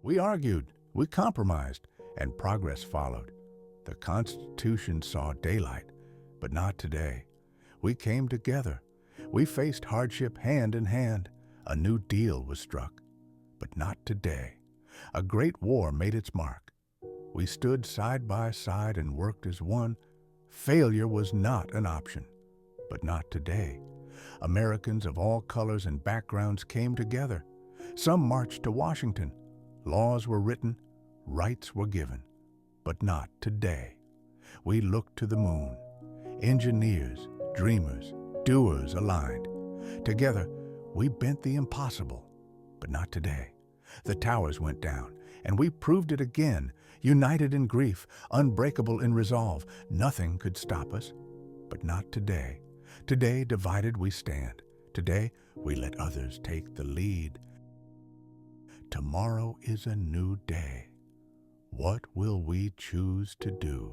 We argued, we compromised, and progress followed. The Constitution saw daylight, but not today. We came together. We faced hardship hand in hand. A new deal was struck, but not today. A great war made its mark. We stood side by side and worked as one. Failure was not an option, but not today. Americans of all colors and backgrounds came together. Some marched to Washington. Laws were written, rights were given, but not today. We looked to the moon. Engineers, dreamers, doers aligned. Together, we bent the impossible, but not today. The towers went down, and we proved it again, united in grief, unbreakable in resolve. Nothing could stop us, but not today. Today, divided we stand. Today, we let others take the lead. Tomorrow is a new day. What will we choose to do?